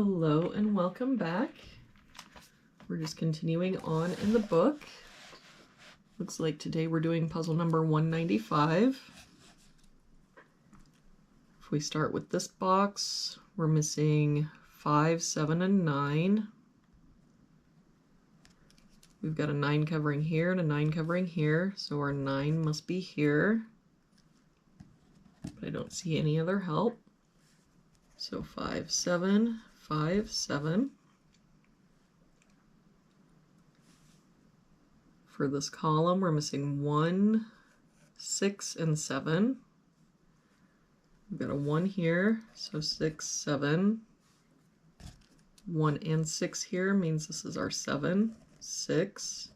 Hello and welcome back. We're just continuing on in the book. Looks like today we're doing puzzle number 195. If we start with this box, we're missing 5, 7, and 9. We've got a 9 covering here and a 9 covering here, so our 9 must be here. But I don't see any other help. So 5, 7, 5, 7. For this column, we're missing 1, 6, and 7. We've got a 1 here, so 6, 7. 1 and 6 here means this is our 7, 6,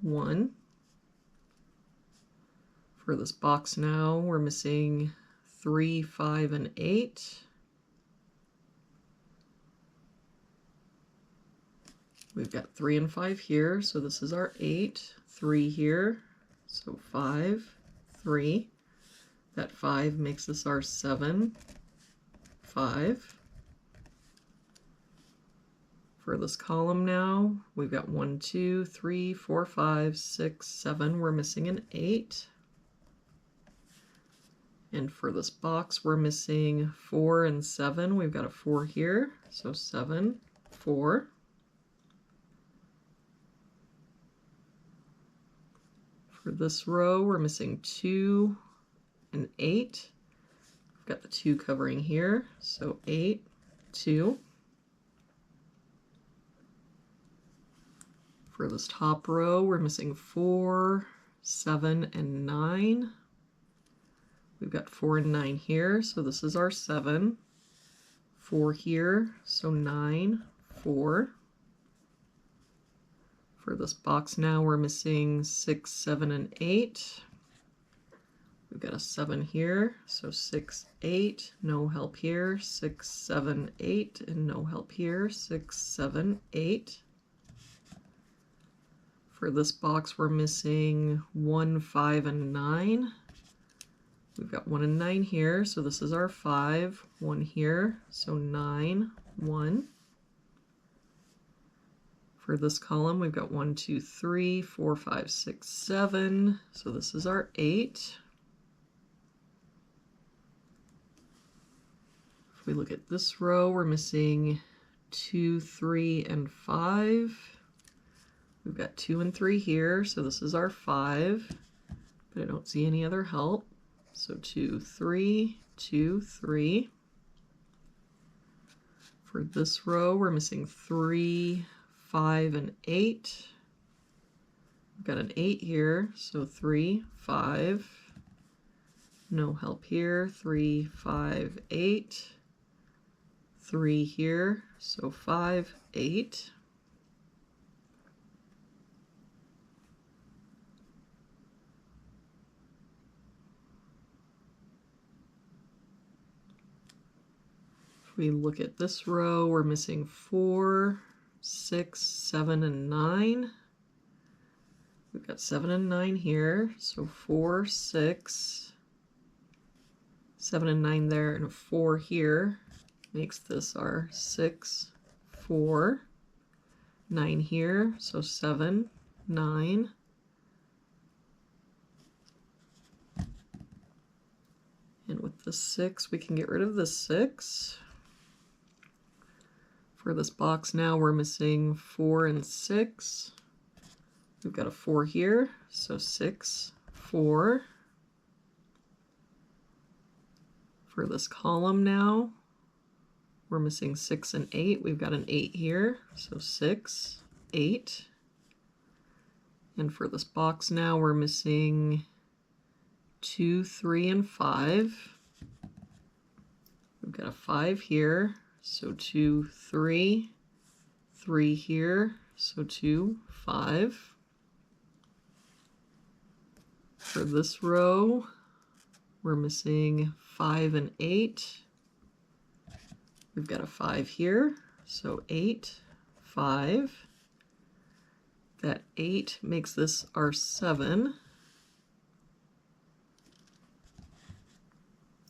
1. For this box now, we're missing 3, 5, and 8. We've got 3 and 5 here, so this is our 8. 3 here, so 5, 3. That 5 makes this our 7, 5. For this column now, we've got 1, 2, 3, 4, 5, 6, 7. We're missing an 8. And for this box, we're missing 4 and 7. We've got a 4 here, so 7, 4. For this row, we're missing 2 and 8. We've got the 2 covering here, so 8, 2. For this top row, we're missing 4, 7, and 9. We've got 4 and 9 here, so this is our 7. 4 here, so 9, 4. For this box now, we're missing 6, 7, and 8. We've got a 7 here, so 6, 8, no help here. 6, 7, 8, and no help here. 6, 7, 8. For this box, we're missing 1, 5, and 9. We've got 1 and 9 here, so this is our 5. 1 here, so 9, 1. For this column, we've got 1, 2, 3, 4, 5, 6, 7. So this is our 8. If we look at this row, we're missing 2, 3, and 5. We've got 2 and 3 here, so this is our 5. But I don't see any other help. So 2, 3, 2, 3. For this row, we're missing 3, 5, and 8. We've got an 8 here, so 3, 5. No help here. 3, 5, 8. 3 here, so 5, 8. If we look at this row, we're missing 4, 6, 7, and 9. We've got 7 and 9 here, so 4, 6, 7 and 9 there, and a 4 here makes this our 6, 4, 9 here, so 7, 9. And with the 6, we can get rid of the 6. For this box now, we're missing 4 and 6. We've got a 4 here, so 6, 4. For this column now, we're missing 6 and 8. We've got an 8 here, so 6, 8. And for this box now, we're missing 2, 3, and 5. We've got a 5 here, so 2, 3, 3 here, so 2, 5. For this row, we're missing 5 and 8. We've got a 5 here, so 8, 5. That 8 makes this our 7.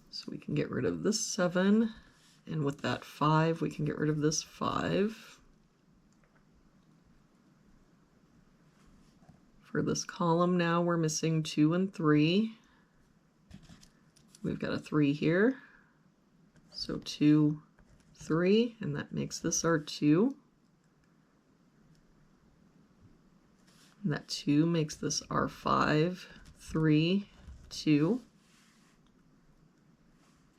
So we can get rid of this 7 And with that 5, we can get rid of this 5. For this column now, we're missing 2 and 3. We've got a 3 here. So 2, 3, and that makes this our 2. And that 2 makes this our 5, 3, 2.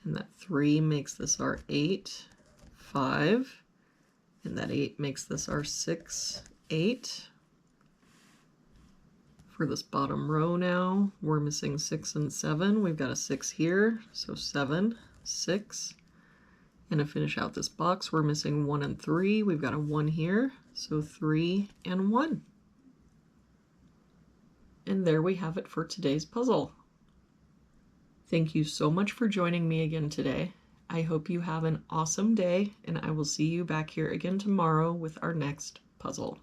And that 3 makes this our 8, 5. And that 8 makes this our 6, 8. For this bottom row now, we're missing 6 and 7. We've got a 6 here, so 7, 6. And to finish out this box, we're missing 1 and 3. We've got a 1 here, so 3 and 1. And there we have it for today's puzzle. Thank you so much for joining me again today. I hope you have an awesome day, and I will see you back here again tomorrow with our next puzzle.